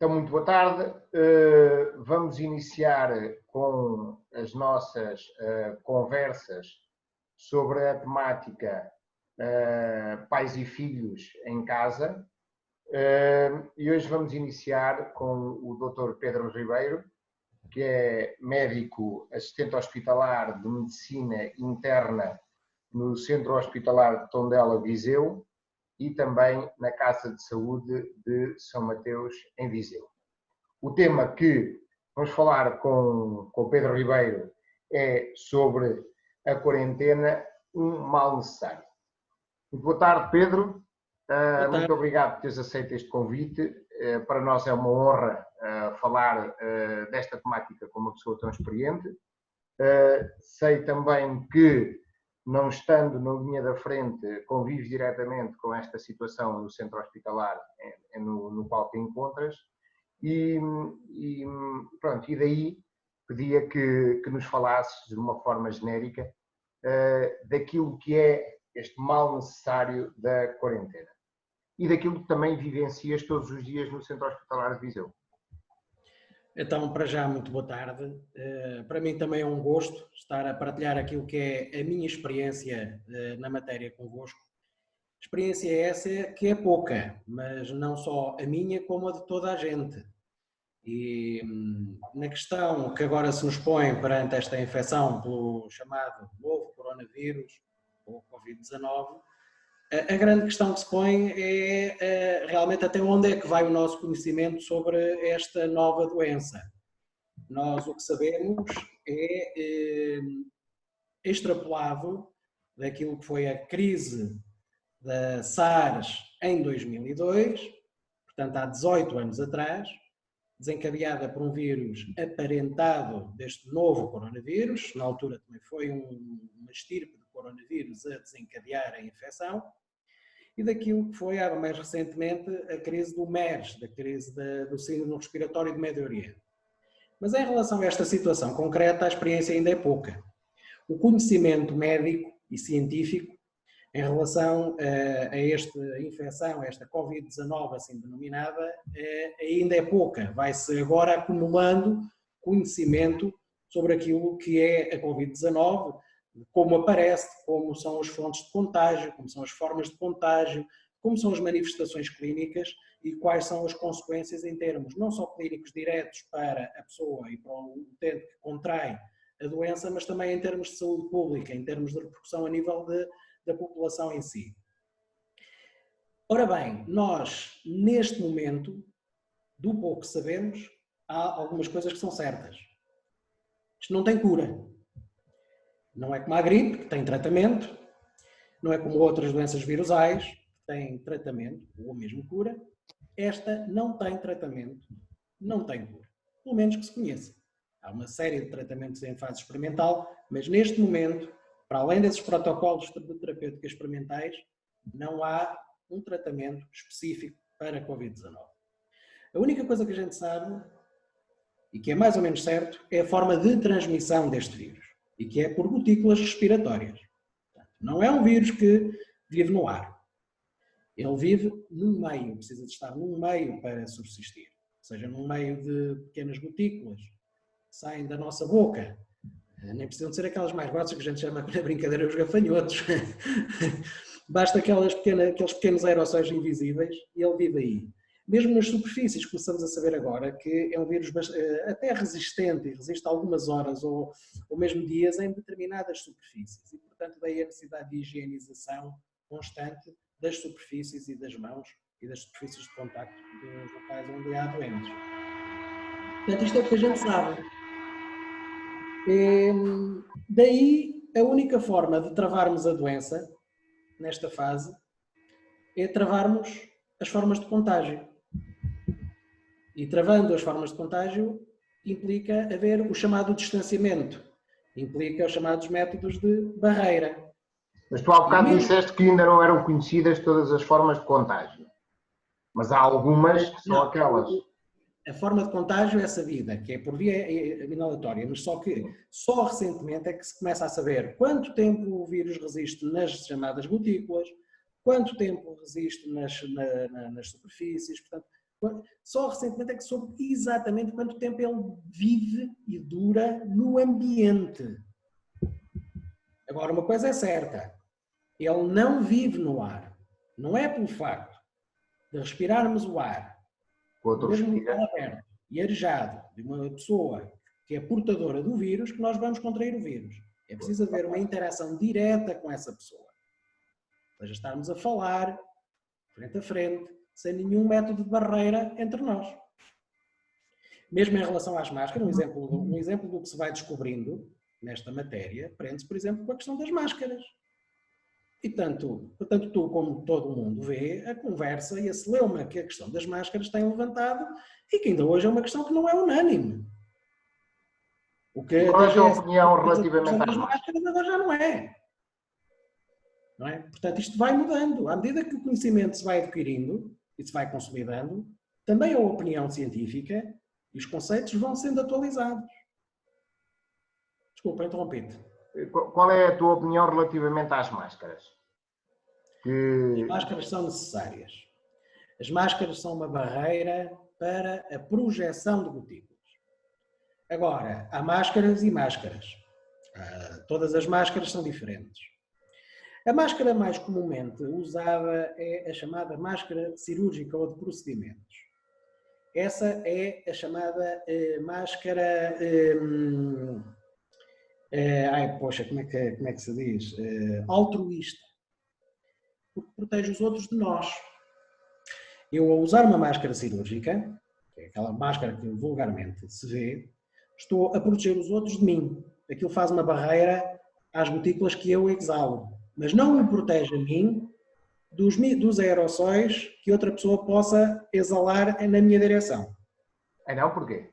Então, muito boa tarde. Vamos iniciar com as nossas conversas sobre a temática pais e filhos em casa. E hoje vamos iniciar com o Dr. Pedro Ribeiro, que é médico assistente hospitalar de medicina interna no Centro Hospitalar de Tondela, Viseu, e também na Casa de Saúde de São Mateus, em Viseu. O tema que vamos falar com o Pedro Ribeiro é sobre a quarentena, um mal necessário. Muito boa tarde, Pedro. Muito obrigado por teres aceito este convite. Para nós é uma honra falar desta temática com uma pessoa tão experiente. Sei também que, não estando na linha da frente, convives diretamente com esta situação no centro hospitalar no qual te encontras e daí pedia que nos falasses de uma forma genérica daquilo que é este mal necessário da quarentena e daquilo que também vivencias todos os dias no centro hospitalar de Viseu. Então, para já, muito boa tarde. Para mim também é um gosto estar a partilhar aquilo que é a minha experiência na matéria convosco. Experiência essa que é pouca, mas não só a minha, como a de toda a gente. E na questão que agora se nos põe perante esta infecção pelo chamado novo coronavírus, ou Covid-19, a grande questão que se põe é realmente até onde é que vai o nosso conhecimento sobre esta nova doença. Nós o que sabemos é extrapolado daquilo que foi a crise da SARS em 2002, portanto há 18 anos atrás, desencadeada por um vírus aparentado deste novo coronavírus. Na altura também foi uma estirpe de coronavírus a desencadear a infecção, e daquilo que foi, mais recentemente, a crise do MERS, da crise do síndrome respiratório do Médio Oriente. Mas em relação a esta situação concreta, a experiência ainda é pouca. O conhecimento médico e científico em relação a esta infecção, a esta Covid-19 assim denominada, ainda é pouca. Vai-se agora acumulando conhecimento sobre aquilo que é a Covid-19, como aparece, como são as fontes de contágio, como são as formas de contágio, como são as manifestações clínicas e quais são as consequências em termos não só clínicos diretos para a pessoa e para o utente que contrai a doença, mas também em termos de saúde pública, em termos de repercussão a nível da população em si. Ora bem, nós, neste momento, do pouco que sabemos, há algumas coisas que são certas. Isto não tem cura. Não é como a gripe, que tem tratamento, não é como outras doenças virusais, que têm tratamento, ou mesmo cura. Esta não tem tratamento, não tem cura. Pelo menos que se conheça. Há uma série de tratamentos em fase experimental, mas neste momento, para além desses protocolos de terapêutica experimentais, não há um tratamento específico para a Covid-19. A única coisa que a gente sabe, e que é mais ou menos certo, é a forma de transmissão deste vírus, e que é por gotículas respiratórias. Portanto, não é um vírus que vive no ar. Ele vive num meio, precisa de estar num meio para subsistir. Ou seja, num meio de pequenas gotículas que saem da nossa boca. Nem precisam de ser aquelas mais grossas que a gente chama na brincadeira os gafanhotos. Basta aqueles pequenos aerossóis invisíveis e ele vive aí. Mesmo nas superfícies, começamos a saber agora que é um vírus até resistente e resiste algumas horas ou mesmo dias em determinadas superfícies. E, portanto, daí a necessidade de higienização constante das superfícies e das mãos e das superfícies de contacto dos locais onde há doentes. Portanto, isto é o que a gente sabe. Daí, a única forma de travarmos a doença, nesta fase, é travarmos as formas de contágio. E travando as formas de contágio implica haver o chamado distanciamento, implica os chamados métodos de barreira. Mas tu há bocado disseste que ainda não eram conhecidas todas as formas de contágio. Mas há algumas que são aquelas. A forma de contágio é sabida, que é por via inalatória, mas só que só recentemente é que se começa a saber quanto tempo o vírus resiste nas chamadas gotículas, quanto tempo resiste nas superfícies, portanto, Só recentemente é que soube exatamente quanto tempo ele vive e dura no ambiente. Agora, uma coisa é certa, ele não vive no ar. Não é pelo facto de respirarmos o ar, mesmo local aberto e arejado, de uma pessoa que é portadora do vírus, que nós vamos contrair o vírus. É preciso haver uma interação direta com essa pessoa. Ou seja, estarmos a falar, frente a frente, sem nenhum método de barreira entre nós. Mesmo em relação às máscaras, um exemplo do que se vai descobrindo nesta matéria, prende-se, por exemplo, com a questão das máscaras. E tanto tu como todo mundo vê a conversa e a celeuma que a questão das máscaras tem levantado e que ainda hoje é uma questão que não é unânime. Qual é a tua opinião relativamente às máscaras? Agora já não é. Não é? Portanto, isto vai mudando. À medida que o conhecimento se vai adquirindo e se vai consolidando, também a opinião científica e os conceitos vão sendo atualizados. Desculpa, interrompi-te. Qual é a tua opinião relativamente às máscaras? As máscaras são necessárias. As máscaras são uma barreira para a projeção de gotículas. Agora, há máscaras e máscaras. Todas as máscaras são diferentes. A máscara mais comumente usada é a chamada máscara cirúrgica ou de procedimentos. Essa é a chamada máscara... como é que se diz? Altruísta. Porque protege os outros de nós. Eu, ao usar uma máscara cirúrgica, que é aquela máscara que vulgarmente se vê, estou a proteger os outros de mim. Aquilo faz uma barreira às gotículas que eu exalo. Mas não me protege a mim dos aerossóis que outra pessoa possa exalar na minha direção. Não, porquê?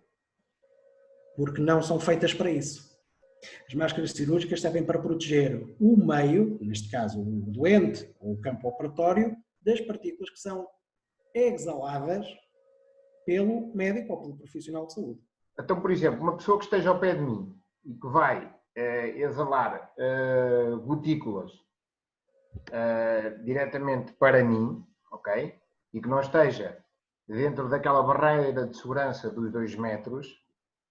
Porque não são feitas para isso. As máscaras cirúrgicas servem para proteger o meio, neste caso o doente ou o campo operatório, das partículas que são exaladas pelo médico ou pelo profissional de saúde. Então, por exemplo, uma pessoa que esteja ao pé de mim e que vai exalar gotículas diretamente para mim, ok? E que não esteja dentro daquela barreira de segurança dos 2 metros,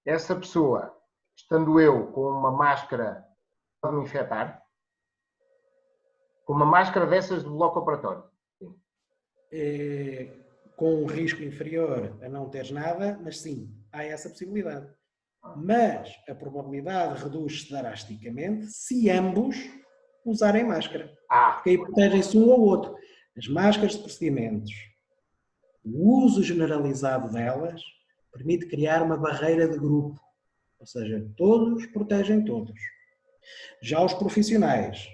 essa pessoa, estando eu com uma máscara, pode me infectar? Com uma máscara dessas do bloco operatório? Sim. Com um risco inferior a não teres nada, mas sim, há essa possibilidade. Mas a probabilidade reduz-se drasticamente se ambos usarem máscara. Porque aí protegem-se um ao outro. As máscaras de procedimentos, o uso generalizado delas, permite criar uma barreira de grupo. Ou seja, todos protegem todos. Já os profissionais,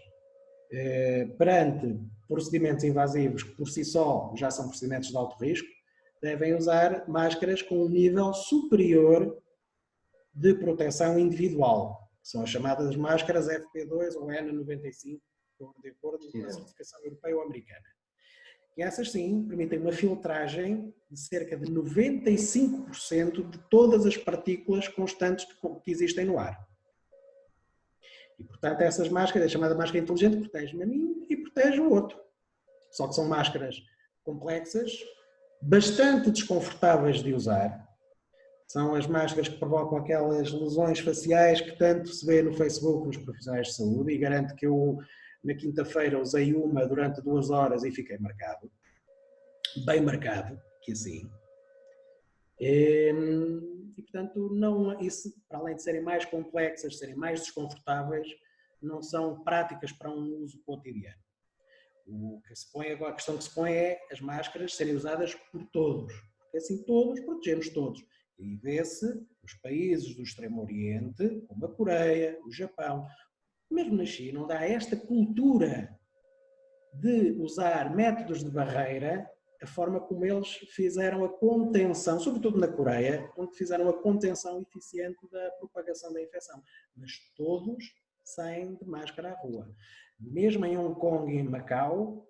perante procedimentos invasivos que por si só já são procedimentos de alto risco, devem usar máscaras com um nível superior de proteção individual. São as chamadas máscaras FP2 ou N95, de acordo com a certificação europeia ou americana. E essas sim permitem uma filtragem de cerca de 95% de todas as partículas constantes que existem no ar. E portanto essas máscaras, a chamada máscara inteligente, protege-me a mim e protege o outro. Só que são máscaras complexas, bastante desconfortáveis de usar. São as máscaras que provocam aquelas lesões faciais que tanto se vê no Facebook nos profissionais de saúde, e garanto que eu na quinta-feira usei uma durante 2 horas e fiquei marcado. Bem marcado, que assim. E portanto, não, isso, para além de serem mais complexas, serem mais desconfortáveis, não são práticas para um uso cotidiano. A questão que se põe é as máscaras serem usadas por todos, porque assim todos protegemos todos. E vê-se nos países do Extremo Oriente, como a Coreia, o Japão, mesmo na China, onde há esta cultura de usar métodos de barreira, a forma como eles fizeram a contenção, sobretudo na Coreia, onde fizeram a contenção eficiente da propagação da infecção. Mas todos saem de máscara à rua. Mesmo em Hong Kong e em Macau,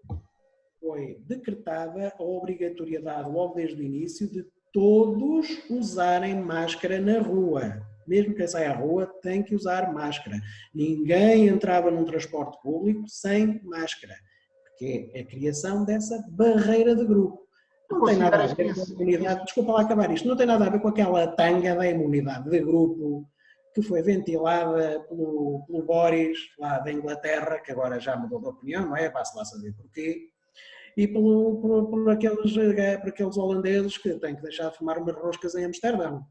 foi decretada a obrigatoriedade, logo desde o início, de todos usarem máscara na rua. Mesmo quem sai à rua tem que usar máscara. Ninguém entrava num transporte público sem máscara, porque é a criação dessa barreira de grupo. Não tem nada a ver com a imunidade, desculpa lá acabar isto, não tem nada a ver com aquela tanga da imunidade de grupo que foi ventilada pelo Boris, lá da Inglaterra, que agora já mudou de opinião, não é? Vai-se lá saber porquê. E por aqueles holandeses que têm que deixar de fumar umas roscas em Amsterdão.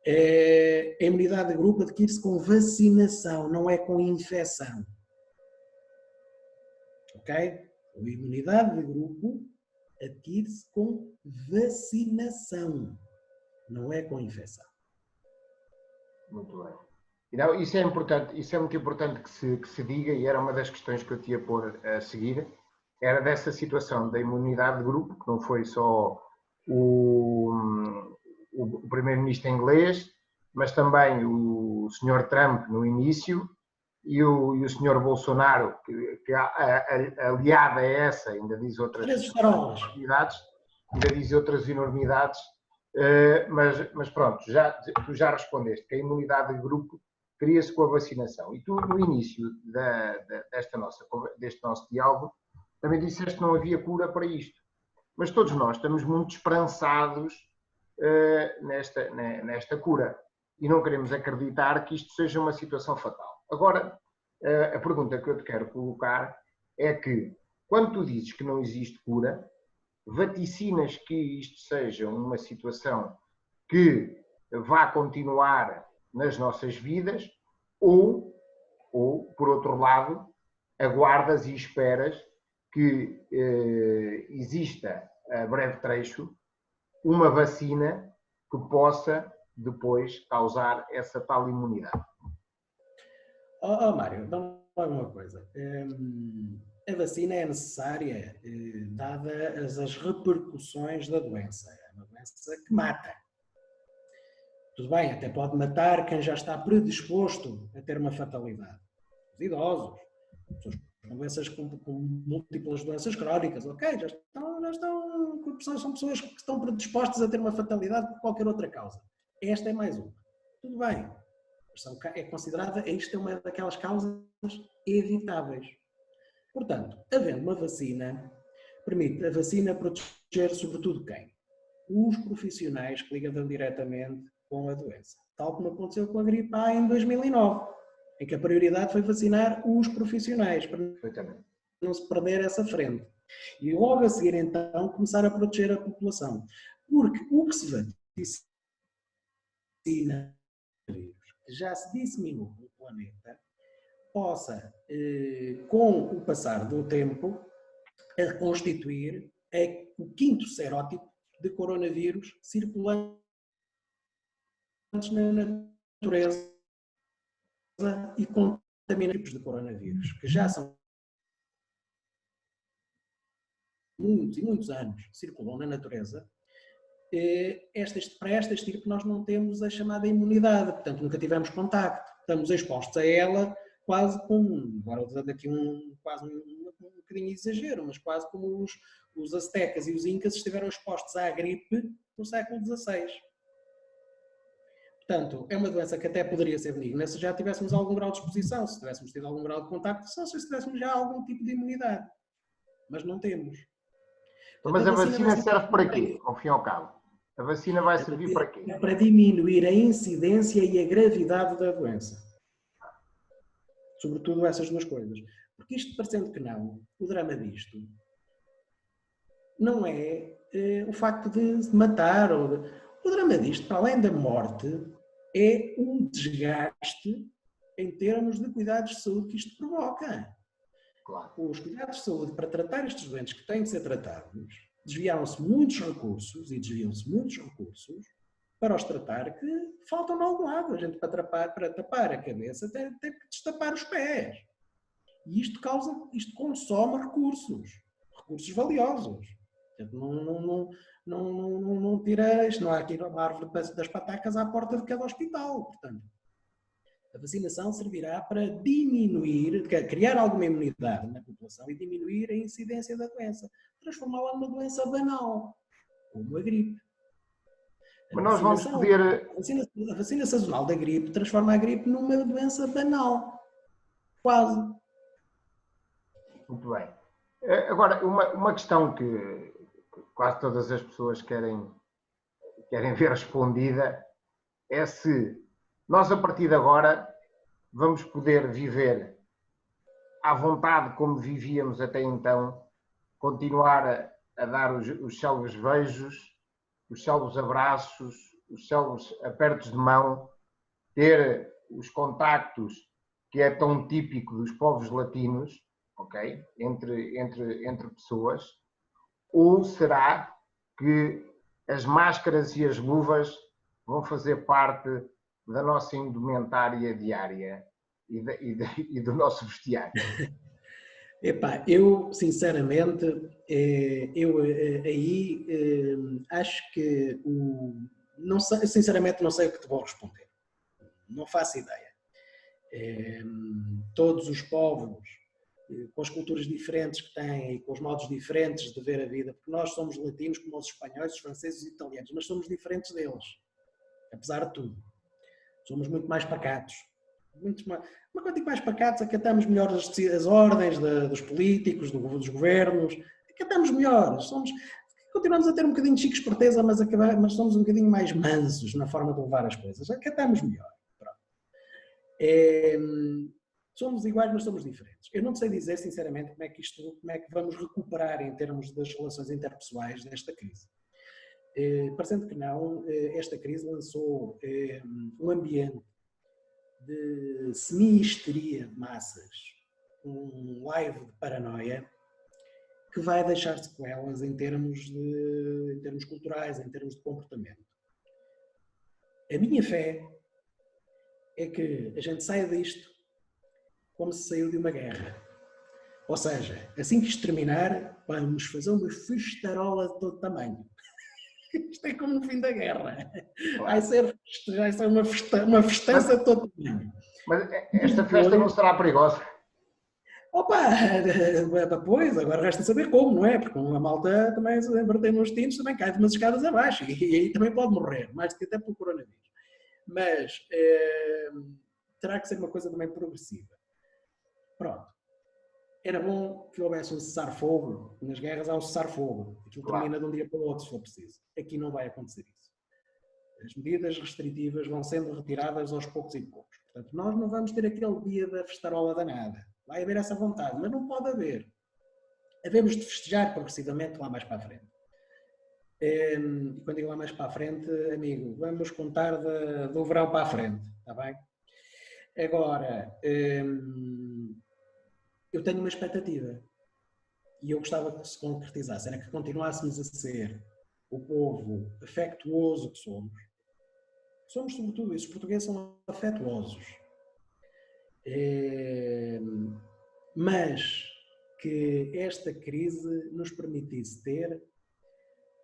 A imunidade de grupo adquire-se com vacinação, não é com infecção. Ok? A imunidade de grupo adquire-se com vacinação, não é com infecção. Muito bem. Não, isso é importante, isso é muito importante que se diga, e era uma das questões que eu tinha pôr a seguir, era dessa situação da imunidade de grupo, que não foi só o primeiro-ministro inglês, mas também o Sr. Trump no início e o Sr. Bolsonaro, que aliado a essa, ainda diz outras enormidades, mas pronto, tu já respondeste que a imunidade de grupo cria-se com a vacinação. E tu, no início deste nosso diálogo, também disseste que não havia cura para isto. Mas todos nós estamos muito esperançados nesta cura. E não queremos acreditar que isto seja uma situação fatal. Agora, a pergunta que eu te quero colocar é que, quando tu dizes que não existe cura, vaticinas que isto seja uma situação que vá continuar nas nossas vidas ou por outro lado, aguardas e esperas que exista a breve trecho uma vacina que possa depois causar essa tal imunidade. Mário, vamos lá uma coisa. A vacina é necessária dadas as repercussões da doença. É uma doença que mata. Tudo bem, até pode matar quem já está predisposto a ter uma fatalidade. Os idosos, pessoas com doenças com múltiplas doenças crónicas, ok, já estão, são pessoas que estão predispostas a ter uma fatalidade por qualquer outra causa. Esta é mais uma. Tudo bem. É considerada, isto é uma daquelas causas evitáveis. Portanto, havendo uma vacina, permite a vacina proteger sobretudo quem? Os profissionais que lidam diretamente com a doença. Tal como aconteceu com a gripe A em 2009, em que a prioridade foi vacinar os profissionais, para não se perder essa frente. E logo a seguir, então, começar a proteger a população. Porque o que se vacina que já se disseminou no planeta, possa, com o passar do tempo, a constituir o quinto serótipo de coronavírus circulantes na natureza e contaminantes de coronavírus, que já são muitos e muitos anos circulam na natureza. Para esta estirpe nós não temos a chamada imunidade, portanto nunca tivemos contacto, estamos expostos a ela quase como, agora usando aqui quase um bocadinho de exagero, mas quase como os aztecas e os incas estiveram expostos à gripe no século XVI. Portanto, é uma doença que até poderia ser benigna se já tivéssemos algum grau de exposição, se tivéssemos tido algum grau de contacto, só se tivéssemos já algum tipo de imunidade, mas não temos. Mas a vacina serve para quê, ao fim e ao cabo? A vacina vai servir para quê? É para diminuir a incidência e a gravidade da doença. Sobretudo essas duas coisas. Porque isto, parecendo que não, o drama disto não é o facto de matar. O drama disto, para além da morte, é um desgaste em termos de cuidados de saúde que isto provoca. Claro. Os cuidados de saúde para tratar estes doentes que têm de ser tratados, desviaram-se muitos recursos e desviam-se muitos recursos para os tratar que faltam de algum lado. A gente para tapar a cabeça tem que destapar os pés. E isto consome recursos valiosos. Portanto, não tira isto, não há aqui uma árvore das patacas à porta de cada hospital. Portanto, a vacinação servirá para diminuir, criar alguma imunidade na população e diminuir a incidência da doença, transformá-la numa doença banal, como a gripe. Mas nós vamos poder... A vacina sazonal da gripe transforma a gripe numa doença banal. Quase. Muito bem. Agora, uma questão que quase todas as pessoas querem ver respondida, é se nós, a partir de agora, vamos poder viver à vontade como vivíamos até então, continuar a dar os selvos beijos, os selvos abraços, os selvos apertos de mão, ter os contactos que é tão típico dos povos latinos, ok? Entre pessoas, ou será que as máscaras e as luvas vão fazer parte da nossa indumentária diária e do nosso vestiário? Epá, eu sinceramente, acho que não sei, sinceramente não sei o que te vou responder. Não faço ideia. Todos os povos, com as culturas diferentes que têm e com os modos diferentes de ver a vida, porque nós somos latinos como os espanhóis, os franceses e os italianos, mas somos diferentes deles, apesar de tudo. Somos muito mais pacatos. Mas quando digo mais pacatos, acatamos melhor as ordens dos políticos, dos governos, acatamos melhor. Continuamos a ter um bocadinho de chique esperteza, mas somos um bocadinho mais mansos na forma de levar as coisas. Acatamos melhor. Somos iguais, mas somos diferentes. Eu não sei dizer, sinceramente, como é que vamos recuperar em termos das relações interpessoais desta crise. Parecendo que não, esta crise lançou um ambiente de semi-histeria de massas, um live de paranoia, que vai deixar sequelas em termos culturais, em termos de comportamento. A minha fé é que a gente saia disto como se saiu de uma guerra. Ou seja, assim que isto terminar, vamos fazer uma festarola de todo tamanho. Isto é como o fim da guerra. Claro. Vai ser uma festança de todo tamanho. Mas esta festa não será perigosa? Opa, pois, agora resta saber como, não é? Porque a malta também se embartém nos tintos, também cai de umas escadas abaixo e aí também pode morrer, mais do que até pelo coronavírus. Mas terá que ser uma coisa também progressiva. Pronto. Era bom que houvesse um cessar-fogo. Nas guerras há um cessar-fogo. Aquilo termina de um dia para o outro, se for preciso. Aqui não vai acontecer isso. As medidas restritivas vão sendo retiradas aos poucos e poucos. Portanto, nós não vamos ter aquele dia da festarola danada. Vai haver essa vontade, mas não pode haver. Havemos de festejar progressivamente lá mais para a frente. E quando digo lá mais para a frente, amigo, vamos contar do verão para a frente, está bem? Agora, eu tenho uma expectativa e eu gostava que se concretizasse, era que continuássemos a ser o povo afetuoso que somos. Somos sobretudo isso, os portugueses são afetuosos. Mas que esta crise nos permitisse ter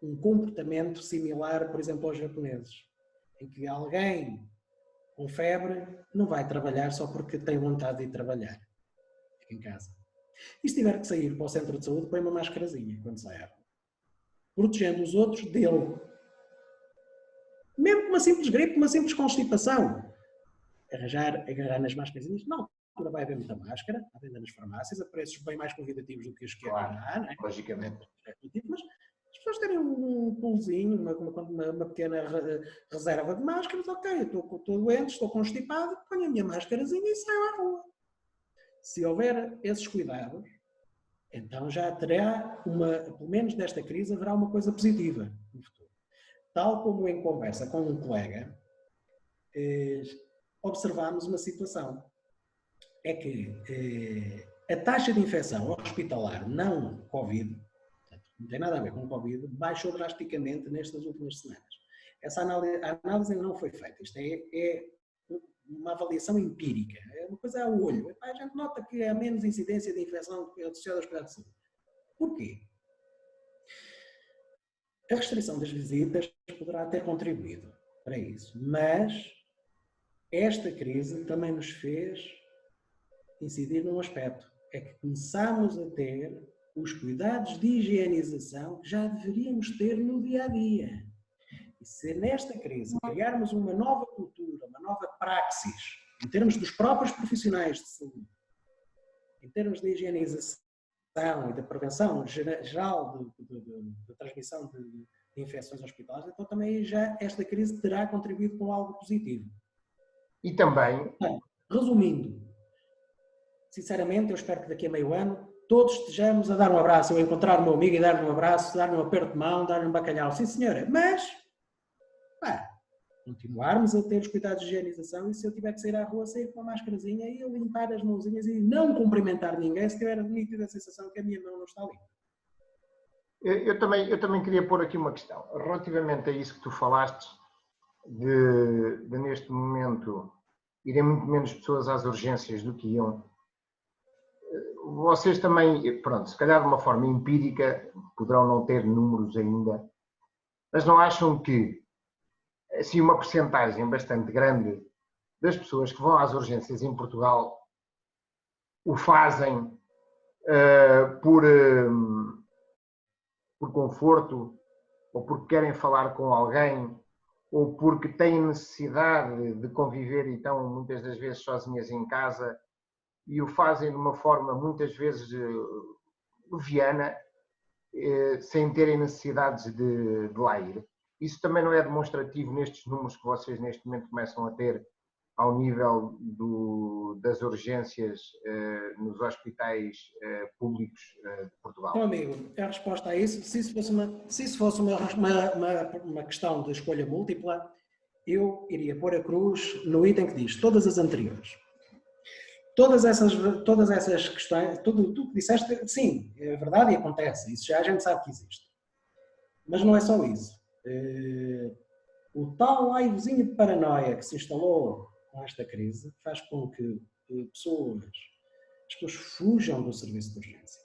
um comportamento similar, por exemplo, aos japoneses, em que alguém com febre não vai trabalhar só porque tem vontade de ir trabalhar. Fica em casa. E se tiver que sair para o centro de saúde, põe uma máscarazinha quando sair. Protegendo os outros dele. Mesmo com uma simples gripe, uma simples constipação. Agarrar nas máscarazinhas, não. Agora vai haver muita máscara, à venda nas farmácias, a preços bem mais convidativos do que os que claro, há, não é? Logicamente. Mas as pessoas terem um pulzinho, uma pequena reserva de máscaras, ok, estou doente, estou constipado, ponho a minha máscarazinha e saio à rua. Se houver esses cuidados, então já terá pelo menos desta crise, haverá uma coisa positiva no futuro. Tal como em conversa com um colega, observámos uma situação. É que a taxa de infecção hospitalar não Covid, não tem nada a ver com Covid, baixou drasticamente nestas últimas semanas. Essa análise ainda não foi feita. Isto é uma avaliação empírica. É uma coisa ao olho. A gente nota que há menos incidência de infecção associada aos cuidados de saúde. Porquê? A restrição das visitas poderá ter contribuído para isso. Mas esta crise também nos fez incidir num aspecto. É que começámos a ter os cuidados de higienização que já deveríamos ter no dia-a-dia. E se nesta crise criarmos uma nova cultura, uma nova praxis, em termos dos próprios profissionais de saúde, em termos de higienização e da prevenção geral de transmissão de infecções hospitalares, então também já esta crise terá contribuído com algo positivo. E também... Resumindo, sinceramente, eu espero que daqui a meio ano todos estejamos a dar um abraço, eu encontrar o meu amigo e dar-lhe um abraço, dar-lhe um aperto de mão, dar-lhe um bacalhau. Sim, senhora, mas continuarmos a ter os cuidados de higienização e se eu tiver que sair à rua, sair com a máscarazinha e limpar as mãozinhas e não cumprimentar ninguém se tiver nítida a sensação que a minha mão não está limpa. Eu também queria pôr aqui uma questão. Relativamente a isso que tu falaste, de neste momento irem muito menos pessoas às urgências do que iam, vocês também, pronto, se calhar de uma forma empírica, poderão não ter números ainda, mas não acham que assim, uma percentagem bastante grande das pessoas que vão às urgências em Portugal o fazem por conforto, ou porque querem falar com alguém, ou porque têm necessidade de conviver e estão muitas das vezes sozinhas em casa e o fazem de uma forma muitas vezes leviana, sem terem necessidades de lá ir. Isso também não é demonstrativo nestes números que vocês neste momento começam a ter ao nível das urgências nos hospitais públicos de Portugal? Meu amigo, a resposta a isso, se isso fosse uma questão de escolha múltipla, eu iria pôr a cruz no item que diz todas as anteriores. Todas essas questões, tudo o que disseste, sim, é verdade e acontece, isso já a gente sabe que existe. Mas não é só isso. O tal laivozinho de paranoia que se instalou com esta crise faz com que as pessoas fujam do serviço de urgência.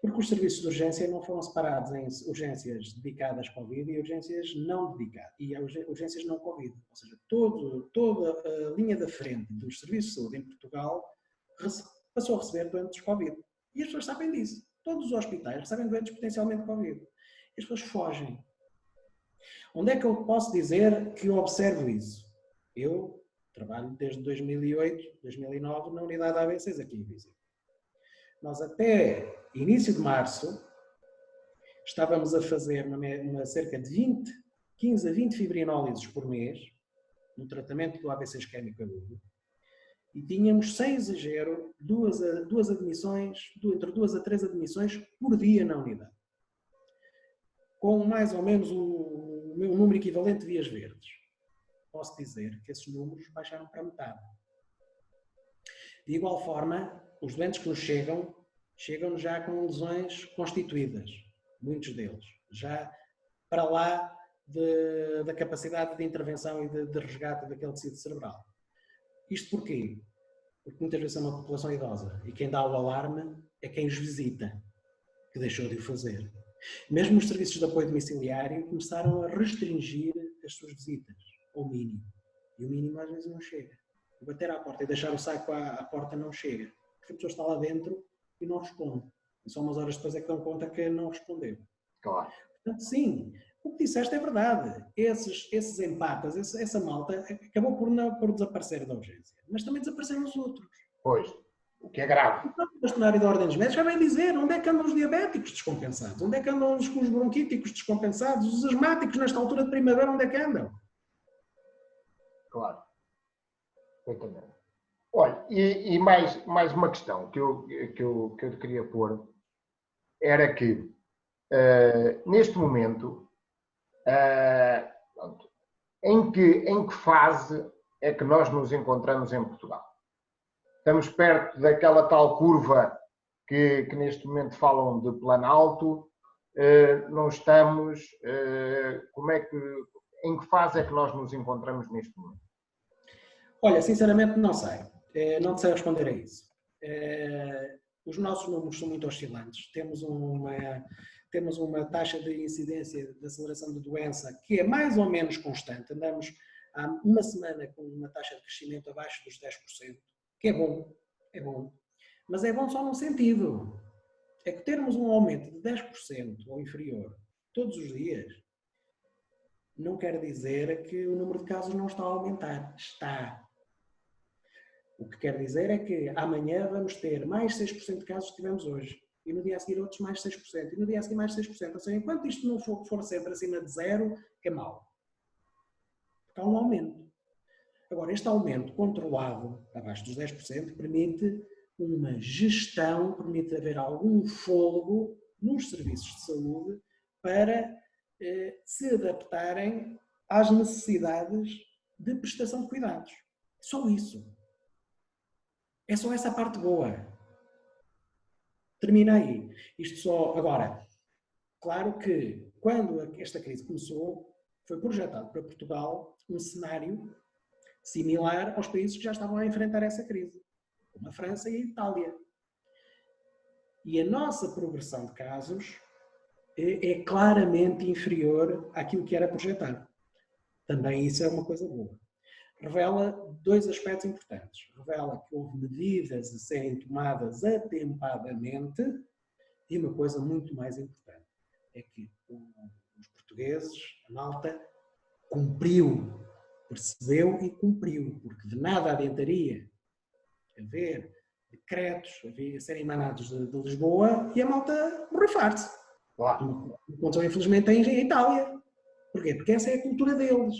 Porque os serviços de urgência não foram separados em urgências dedicadas à Covid e urgências não dedicadas, e urgências não Covid. Ou seja, toda a linha da frente dos serviços de saúde em Portugal passou a receber doentes Covid. E as pessoas sabem disso. Todos os hospitais recebem doentes potencialmente Covid. E as pessoas fogem. Onde é que eu posso dizer que eu observo isso? Eu trabalho desde 2008, 2009 na unidade ABCs aqui em Viseu. Nós até início de março estávamos a fazer cerca de 15 a 20 fibrinólises por mês no tratamento do AVC isquémico agudo e tínhamos, sem exagero, entre 2 a 3 admissões por dia na unidade. Com mais ou menos o número equivalente de vias verdes. Posso dizer que esses números baixaram para metade. De igual forma, os doentes que nos chegam já com lesões constituídas, muitos deles, já para lá da capacidade de intervenção e de resgate daquele tecido cerebral. Isto porquê? Porque muitas vezes é uma população idosa e quem dá o alarme é quem os visita, que deixou de o fazer. Mesmo os serviços de apoio domiciliário começaram a restringir as suas visitas ao mínimo. E o mínimo às vezes não chega. Bater à porta e deixar o saco à porta não chega. Porque a pessoa está lá dentro e não responde. E só umas horas depois é que dão conta que não respondeu. Claro. Portanto, sim, o que disseste é verdade. Esses empatas, essa malta acabou por desaparecer da urgência. Mas também desapareceram os outros. Pois, o que é grave. O próprio bastonário da Ordem dos Médicos já vem dizer onde é que andam os diabéticos descompensados, onde é que andam os bronquíticos descompensados, os asmáticos nesta altura de primavera, onde é que andam? Claro. Perfeitamente. Olha, e mais uma questão que eu te queria pôr era que, neste momento, em que fase é que nós nos encontramos em Portugal? Estamos perto daquela tal curva que neste momento falam de Planalto, não estamos, em que fase é que nós nos encontramos neste momento? Olha, sinceramente não sei, não sei responder a isso. Os nossos números são muito oscilantes, temos uma taxa de incidência de aceleração de doença que é mais ou menos constante, andamos há uma semana com uma taxa de crescimento abaixo dos 10%, que é bom, mas é bom só num sentido, é que termos um aumento de 10% ou inferior todos os dias, não quer dizer que o número de casos não está a aumentar, está. O que quer dizer é que amanhã vamos ter mais 6% de casos que tivemos hoje. E no dia a seguir outros mais 6%. E no dia a seguir mais 6%. Ou seja, enquanto isto não for sempre acima de zero, é mau. Porque há um aumento. Agora, este aumento controlado, abaixo dos 10%, permite uma gestão, permite haver algum fôlego nos serviços de saúde para se adaptarem às necessidades de prestação de cuidados. Só isso. É só essa parte boa. Termina aí. Isto só... Agora, claro que quando esta crise começou, foi projetado para Portugal um cenário similar aos países que já estavam a enfrentar essa crise, como a França e a Itália. E a nossa progressão de casos é claramente inferior àquilo que era projetado. Também isso é uma coisa boa. Revela dois aspectos importantes. Revela que houve medidas a serem tomadas atempadamente e uma coisa muito mais importante, é que os portugueses, a malta, cumpriu, percebeu e cumpriu, porque de nada adiantaria haver decretos a serem emanados de Lisboa e a malta borrifar-se. Claro. Aconteceu infelizmente em Itália. Porquê? Porque essa é a cultura deles.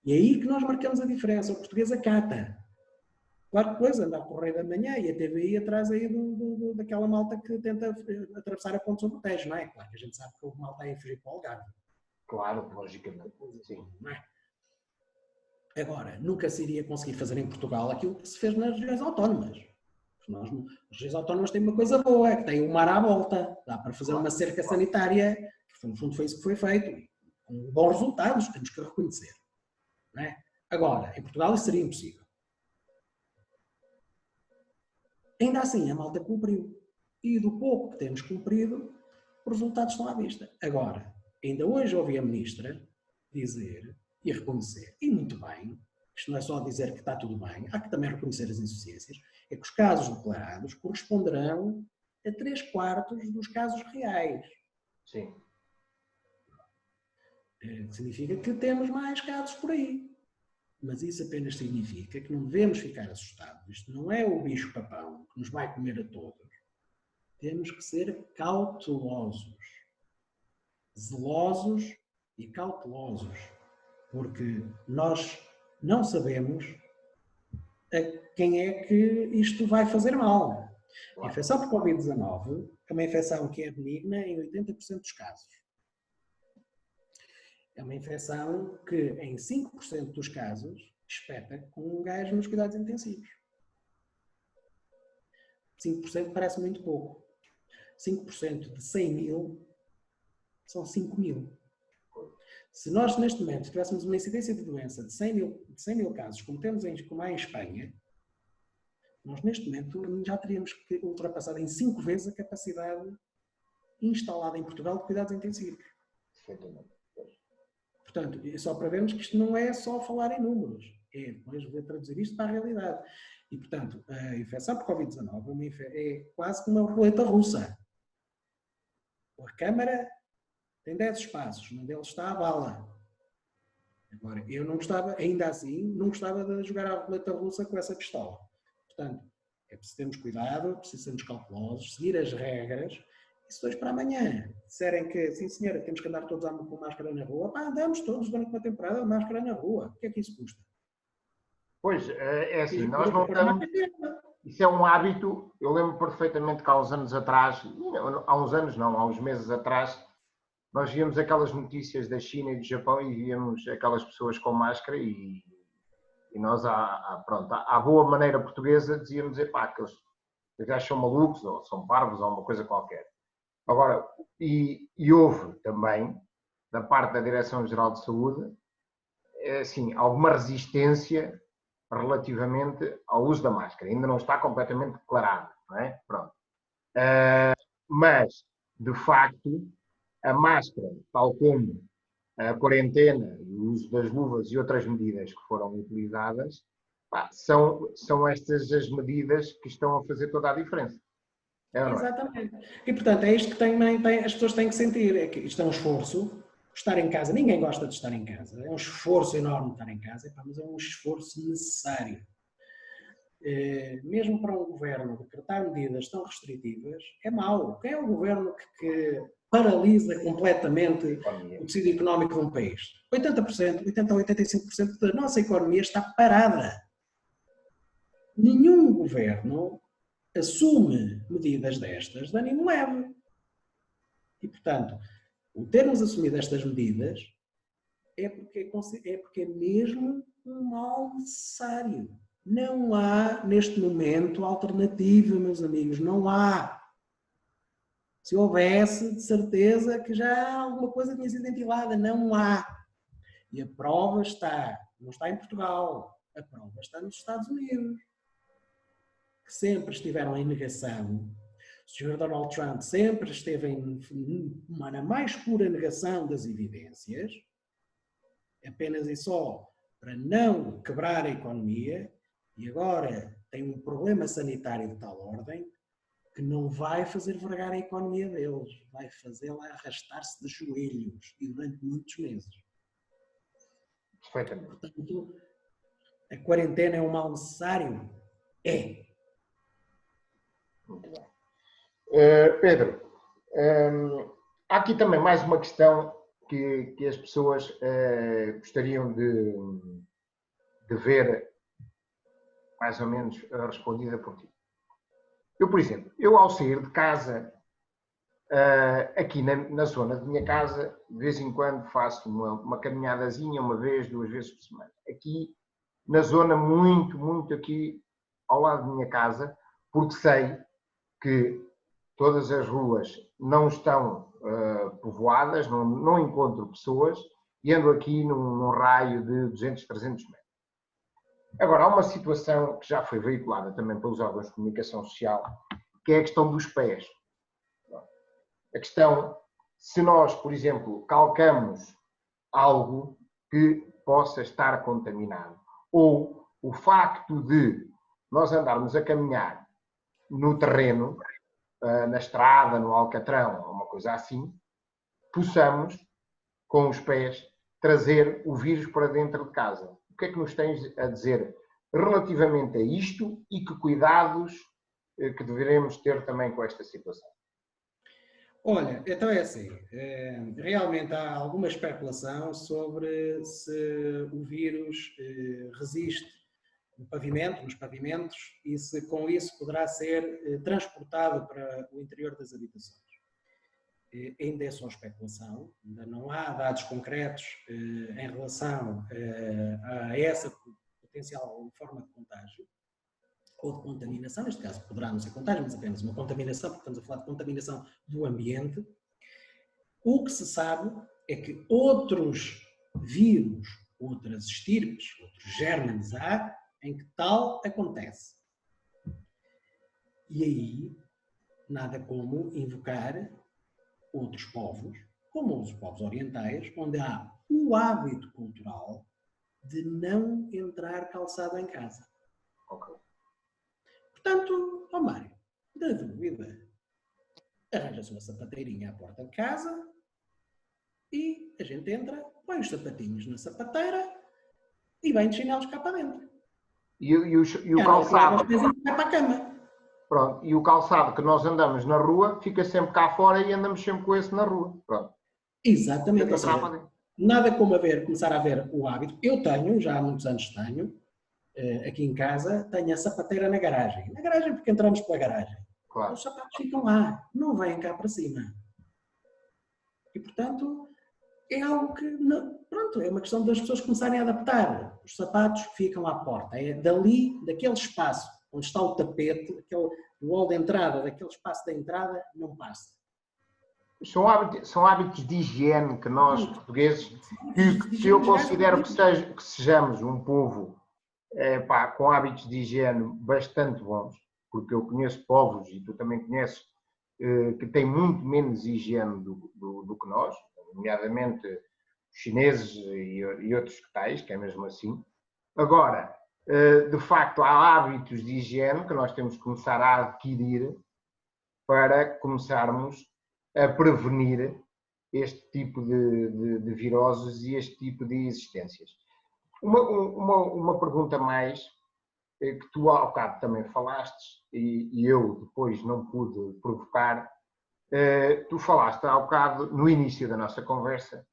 E é aí que nós marcamos a diferença. O português acata. Claro que depois anda a correr da manhã e a TVI atrás aí daquela malta que tenta atravessar a ponte sobre o Tejo, não é? Claro que a gente sabe que o malta é a fugir para o Algarve. Claro, logicamente. Sim. Não é? Agora, nunca se iria conseguir fazer em Portugal aquilo que se fez nas regiões autónomas. As regiões autónomas têm uma coisa boa, é que têm o mar à volta. Dá para fazer uma cerca sanitária, que no fundo foi isso que foi feito. Com bons resultados, temos que reconhecer. Não é? Agora, em Portugal isso seria impossível. Ainda assim, a malta cumpriu. E do pouco que temos cumprido, os resultados estão à vista. Agora, ainda hoje ouvi a Ministra dizer e reconhecer, e muito bem, isto não é só dizer que está tudo bem, há que também reconhecer as insuficiências, é que os casos declarados corresponderão a 3/4 dos casos reais. Sim. Significa que temos mais casos por aí. Mas isso apenas significa que não devemos ficar assustados. Isto não é o bicho-papão que nos vai comer a todos. Temos que ser cautelosos. Zelosos e cautelosos. Porque nós não sabemos a quem é que isto vai fazer mal. A infecção por Covid-19 é uma infecção que é benigna em 80% dos casos. É uma infecção que, em 5% dos casos, espeta com um gajo nos cuidados intensivos. 5% parece muito pouco. 5% de 100 mil são 5 mil. Se nós, neste momento, tivéssemos uma incidência de doença de 100 mil casos, como há em Espanha, nós, neste momento, já teríamos ultrapassado em 5 vezes a capacidade instalada em Portugal de cuidados intensivos. Portanto, é só para vermos que isto não é só falar em números, é depois traduzir isto para a realidade. E, portanto, a infecção por Covid-19 é quase como uma roleta russa. A câmara tem 10 espaços, num deles está a bala. Agora, eu não gostava, ainda assim, não gostava de jogar a roleta russa com essa pistola. Portanto, é preciso termos cuidado, é preciso sermos cautelosos, seguir as regras. E se hoje para amanhã disserem que, sim senhora, temos que andar todos com máscara na rua, pá, andamos todos durante uma temporada de máscara na rua. O que é que isso custa? Pois, é assim, nós não estamos... Isso é um hábito, eu lembro perfeitamente que há uns anos atrás, há uns meses atrás, nós víamos aquelas notícias da China e do Japão e víamos aquelas pessoas com máscara e nós, à boa maneira portuguesa, dizíamos, epá, que eles já são malucos ou são parvos ou uma coisa qualquer. Agora, e houve também, da parte da Direção-Geral de Saúde, assim, alguma resistência relativamente ao uso da máscara. Ainda não está completamente declarado, não é? Pronto. Mas, de facto, a máscara, tal como a quarentena, o uso das luvas e outras medidas que foram utilizadas, são estas as medidas que estão a fazer toda a diferença. Exatamente. E, portanto, é isto que as pessoas têm que sentir. É que isto é um esforço. Estar em casa, ninguém gosta de estar em casa. É um esforço enorme estar em casa, mas é um esforço necessário. mesmo para um governo decretar medidas tão restritivas, é mau. Quem é o governo que paralisa completamente o tecido económico de um país? 80%, 80% a 85% da nossa economia está parada. Nenhum governo assume medidas destas de ânimo leve. E, portanto, o termos assumido estas medidas é porque é mesmo um mal necessário. Não há, neste momento, alternativa, meus amigos. Não há. Se houvesse, de certeza que já alguma coisa tinha sido ventilada. Não há. E a prova não está em Portugal. A prova está nos Estados Unidos, que sempre estiveram em negação. O Sr. Donald Trump sempre esteve na mais pura negação das evidências, apenas e só para não quebrar a economia, e agora tem um problema sanitário de tal ordem que não vai fazer vergar a economia deles, vai fazê-la arrastar-se de joelhos e durante muitos meses. Perfeitamente. Portanto, a quarentena é um mal necessário? É. Muito bem. Pedro, há aqui também mais uma questão que as pessoas gostariam de ver mais ou menos respondida por ti. Eu, por exemplo, ao sair de casa, aqui na zona de minha casa, de vez em quando faço uma caminhadazinha, uma vez, 2 vezes por semana. Aqui, na zona muito aqui ao lado da minha casa, porque sei que todas as ruas não estão povoadas, não encontro pessoas e ando aqui num raio de 200, 300 metros. Agora, há uma situação que já foi veiculada também pelos órgãos de comunicação social, que é a questão dos pés. A questão, se nós, por exemplo, calcamos algo que possa estar contaminado, ou o facto de nós andarmos a caminhar no terreno, na estrada, no alcatrão, ou uma coisa assim, possamos, com os pés, trazer o vírus para dentro de casa. O que é que nos tens a dizer relativamente a isto e que cuidados que deveremos ter também com esta situação? Olha, então é assim, realmente há alguma especulação sobre se o vírus resiste nos pavimentos, e se com isso poderá ser transportado para o interior das habitações. Ainda é só especulação, ainda não há dados concretos em relação a essa potencial forma de contágio ou de contaminação. Neste caso poderá não ser contágio, mas apenas uma contaminação, porque estamos a falar de contaminação do ambiente. O que se sabe é que outros vírus, outras estirpes, outros gérmenes há em que tal acontece. E aí, nada como invocar outros povos, como os povos orientais, onde há o hábito cultural de não entrar calçado em casa. Okay. Portanto, ó Mário, da dúvida, arranja-se uma sapateirinha à porta de casa e a gente entra, põe os sapatinhos na sapateira e vem de chinelos cá para dentro. E o calçado? Vai para a cama. Pronto, e o calçado que nós andamos na rua fica sempre cá fora e andamos sempre com esse na rua. Pronto. Exatamente. Ou seja, nada como começar a ver o hábito. Eu tenho, já há muitos anos tenho, aqui em casa, tenho a sapateira na garagem. Na garagem porque entramos pela garagem. Claro. Os sapatos ficam lá, não vêm cá para cima. E, portanto, é algo que, pronto, é uma questão das pessoas começarem a adaptar. Os sapatos ficam à porta. É dali, daquele espaço onde está o tapete, o hall de entrada, daquele espaço da entrada, não passa. São hábitos de higiene que nós, portugueses, que se eu considero que sejamos um povo com hábitos de higiene bastante bons, porque eu conheço povos, e tu também conheces, que têm muito menos higiene do que nós, nomeadamente os chineses e outros tais, que é mesmo assim. Agora, de facto, há hábitos de higiene que nós temos que começar a adquirir para começarmos a prevenir este tipo de viroses e este tipo de existências. Uma pergunta mais, que tu ao bocado também falaste, e eu depois não pude provocar, tu falaste ao bocado, no início da nossa conversa,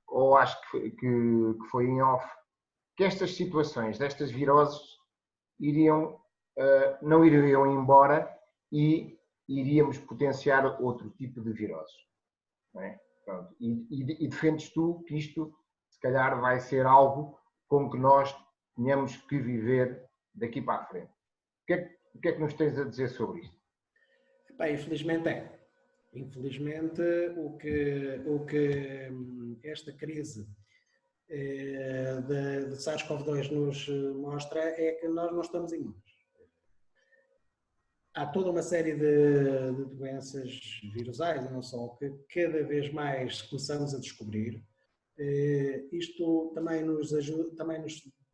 ou acho que foi em off, que estas situações, destas viroses, não iriam embora e iríamos potenciar outro tipo de viroses. Não é? Pronto. E defendes tu que isto, se calhar, vai ser algo com que nós tenhamos que viver daqui para a frente. O que é que nos tens a dizer sobre isto? Bem, infelizmente é. Infelizmente, o que esta crise de SARS-CoV-2 nos mostra é que nós não estamos imunes. Há toda uma série de doenças virusais, e não só, que cada vez mais começamos a descobrir. Isto também nos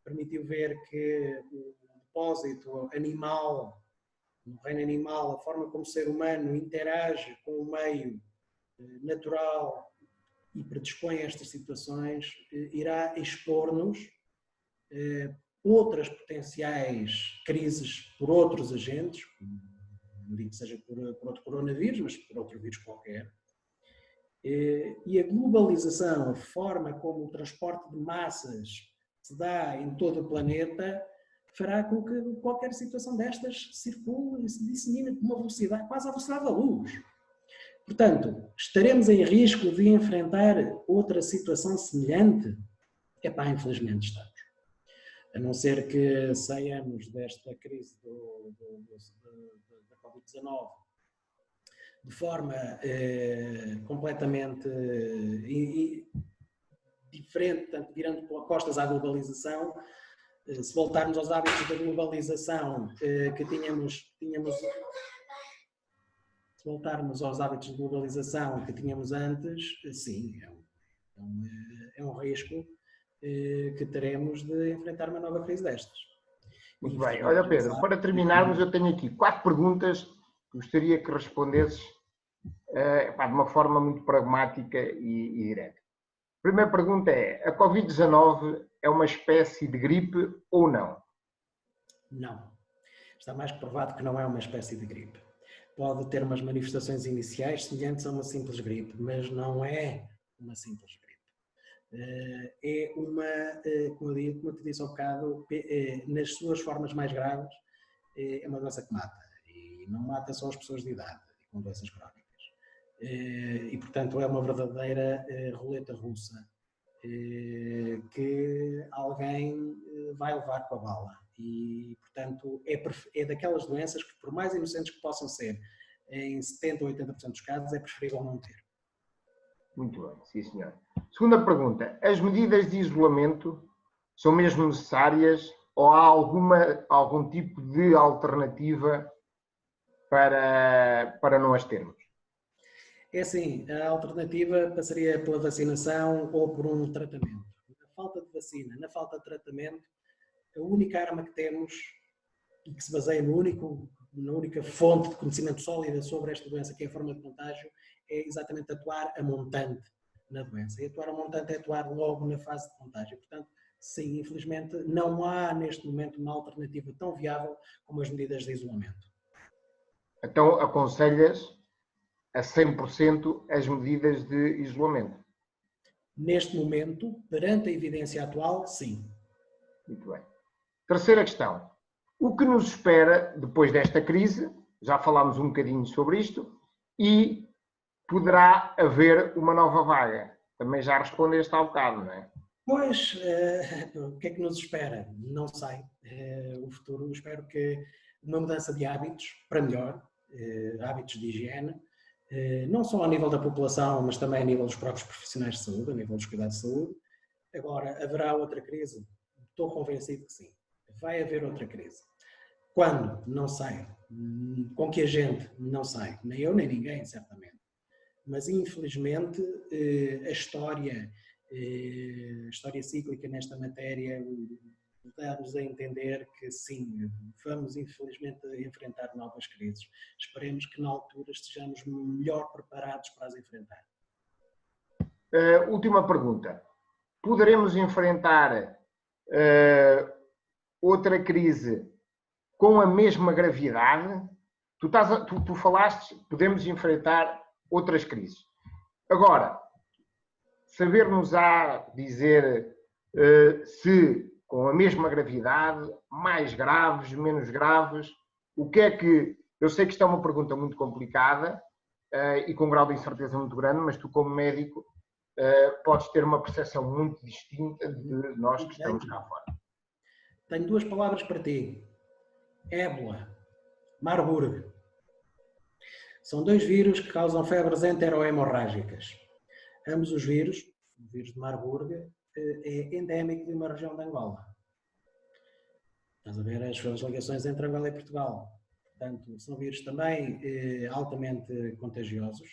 permitiu ver que o depósito animal, no reino animal, a forma como o ser humano interage com o meio natural e predispõe a estas situações, irá expor-nos outras potenciais crises por outros agentes, não digo que seja por outro coronavírus, mas por outro vírus qualquer. E a globalização, a forma como o transporte de massas se dá em todo o planeta, fará com que qualquer situação destas circule e se dissemine com uma velocidade, quase à velocidade da luz. Portanto, estaremos em risco de enfrentar outra situação semelhante? Infelizmente estamos. A não ser que saiamos desta crise da Covid-19 de forma completamente diferente, portanto, virando costas à globalização. Se voltarmos aos hábitos da globalização que tínhamos se voltarmos aos hábitos de globalização que tínhamos antes, sim, é um risco que teremos de enfrentar uma nova crise destas. Muito bem. Olha, Pedro, para terminarmos, eu tenho aqui 4 perguntas que gostaria que respondesses de uma forma muito pragmática e direta. A primeira pergunta é: a Covid-19 é uma espécie de gripe ou não? Não. Está mais que provado que não é uma espécie de gripe. Pode ter umas manifestações iniciais semelhantes a uma simples gripe, mas não é uma simples gripe. É como eu te disse há bocado, nas suas formas mais graves, é uma doença que mata. E não mata só as pessoas de idade, com doenças crónicas. E, portanto, é uma verdadeira roleta russa que alguém vai levar com a bala. E, portanto, é daquelas doenças que, por mais inocentes que possam ser, em 70% ou 80% dos casos, é preferível não ter. Muito bem, sim senhor. Segunda pergunta: as medidas de isolamento são mesmo necessárias ou há algum tipo de alternativa para não as termos? É assim, a alternativa passaria pela vacinação ou por um tratamento. Na falta de vacina, na falta de tratamento, a única arma que temos e que se baseia na única fonte de conhecimento sólida sobre esta doença, que é a forma de contágio, é exatamente atuar a montante na doença. E atuar a montante é atuar logo na fase de contágio. Portanto, sim, infelizmente, não há neste momento uma alternativa tão viável como as medidas de isolamento. Então, aconselhas a 100% as medidas de isolamento? Neste momento, perante a evidência atual, sim. Muito bem. Terceira questão: o que nos espera depois desta crise? Já falámos um bocadinho sobre isto. E poderá haver uma nova vaga. Também já respondeste há um bocado, não é? Pois, o que é que nos espera? Não sei. O futuro, espero que uma mudança de hábitos para melhor, hábitos de higiene, não só a nível da população, mas também a nível dos próprios profissionais de saúde, a nível dos cuidados de saúde. Agora, haverá outra crise? Estou convencido que sim. Vai haver outra crise. Quando? Não sei. Com que agente? Não sei. Nem eu, nem ninguém, certamente. Mas, infelizmente, a história cíclica nesta matéria dá-nos a entender que sim, vamos infelizmente enfrentar novas crises. Esperemos que na altura estejamos melhor preparados para as enfrentar. Última pergunta: poderemos enfrentar outra crise com a mesma gravidade? Tu falaste, podemos enfrentar outras crises. Agora, saber-nos-á dizer se com a mesma gravidade, mais graves, menos graves, o que é que... Eu sei que isto é uma pergunta muito complicada e com um grau de incerteza muito grande, mas tu, como médico, podes ter uma percepção muito distinta de nós que estamos cá fora. Tenho duas palavras para ti. Ébola, Marburg. São dois vírus que causam febres enterohemorrágicas. Ambos os vírus, o vírus de Marburg, é endémico de uma região de Angola. Estás a ver as ligações entre Angola e Portugal. Portanto, são vírus também altamente contagiosos.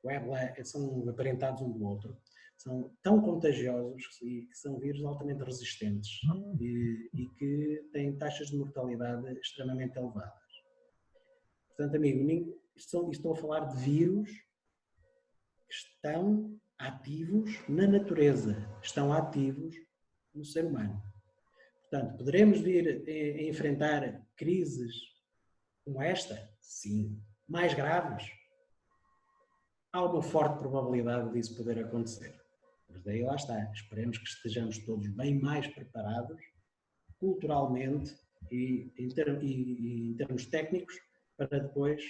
O ébola são aparentados um do outro. São tão contagiosos que são vírus altamente resistentes e que têm taxas de mortalidade extremamente elevadas. Portanto, amigo, estou a falar de vírus que estão ativos na natureza, estão ativos no ser humano. Portanto, poderemos vir a enfrentar crises como esta? Sim. Mais graves? Há uma forte probabilidade disso poder acontecer. Mas daí lá está. Esperemos que estejamos todos bem mais preparados, culturalmente e em termos técnicos, para depois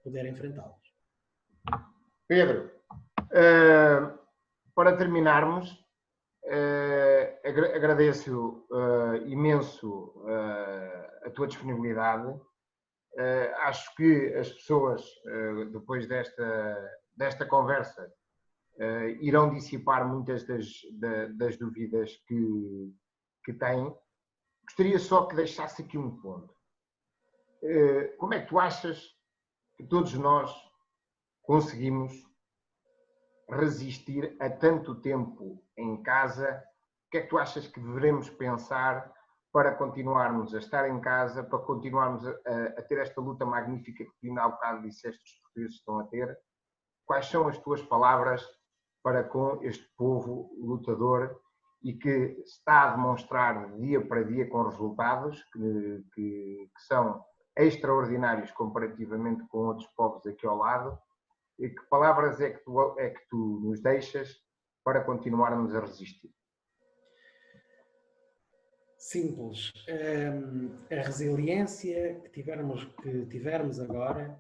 poder enfrentá-los. Pedro, para terminarmos, agradeço imenso a tua disponibilidade. Acho que as pessoas, depois desta conversa, irão dissipar muitas das dúvidas que têm. Gostaria só que deixasse aqui um ponto. Como é que tu achas que todos nós conseguimos resistir a tanto tempo em casa? O que é que tu achas que devemos pensar para continuarmos a estar em casa, para continuarmos a ter esta luta magnífica que tu ainda há bocado disseste que os portugueses estão a ter? Quais são as tuas palavras para com este povo lutador e que está a demonstrar dia para dia com resultados que são extraordinários comparativamente com outros povos aqui ao lado? E que palavras é que tu nos deixas para continuarmos a resistir? Simples. A resiliência que tivermos agora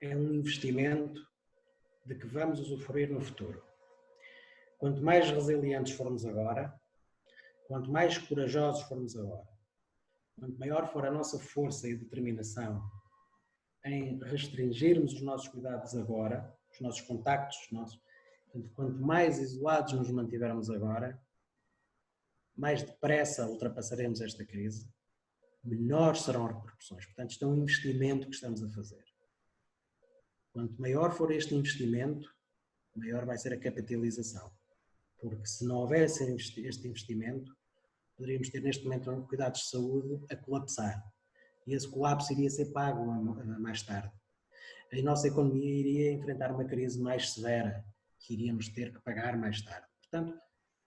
é um investimento de que vamos usufruir no futuro. Quanto mais resilientes formos agora, quanto mais corajosos formos agora, quanto maior for a nossa força e determinação em restringirmos os nossos cuidados agora, os nossos contactos, quanto mais isolados nos mantivermos agora, mais depressa ultrapassaremos esta crise, menores serão as repercussões. Portanto, isto é um investimento que estamos a fazer. Quanto maior for este investimento, maior vai ser a capitalização. Porque se não houvesse este investimento, poderíamos ter neste momento cuidados de saúde a colapsar. E esse colapso iria ser pago mais tarde. A nossa economia iria enfrentar uma crise mais severa, que iríamos ter que pagar mais tarde. Portanto,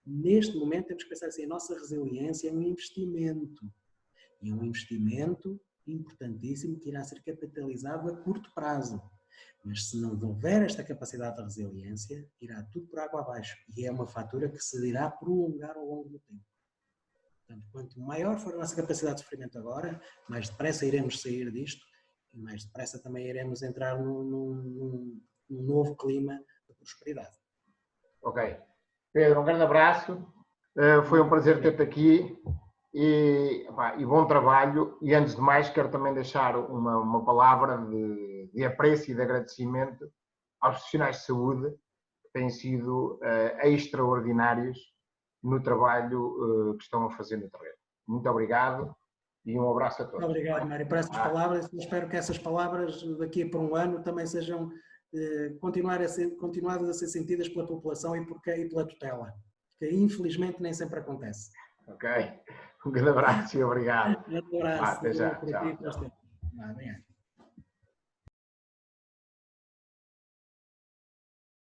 neste momento temos que pensar assim, a nossa resiliência é um investimento. E é um investimento importantíssimo que irá ser capitalizado a curto prazo. Mas se não houver esta capacidade de resiliência, irá tudo por água abaixo. E é uma fatura que se irá prolongar ao longo do tempo. Portanto, quanto maior for a nossa capacidade de sofrimento agora, mais depressa iremos sair disto e mais depressa também iremos entrar num novo clima de prosperidade. Ok. Pedro, um grande abraço. Foi um prazer ter-te aqui e bom trabalho. E antes de mais, quero também deixar uma palavra de apreço e de agradecimento aos profissionais de saúde que têm sido extraordinários no trabalho que estão a fazer no terreno. Muito obrigado e um abraço a todos. Muito obrigado, Mário, por essas palavras. Espero que essas palavras daqui a por um ano também sejam continuadas a ser sentidas pela população e pela tutela, que infelizmente nem sempre acontece. Ok. Um grande abraço e obrigado. Um abraço. Até já. Tchau.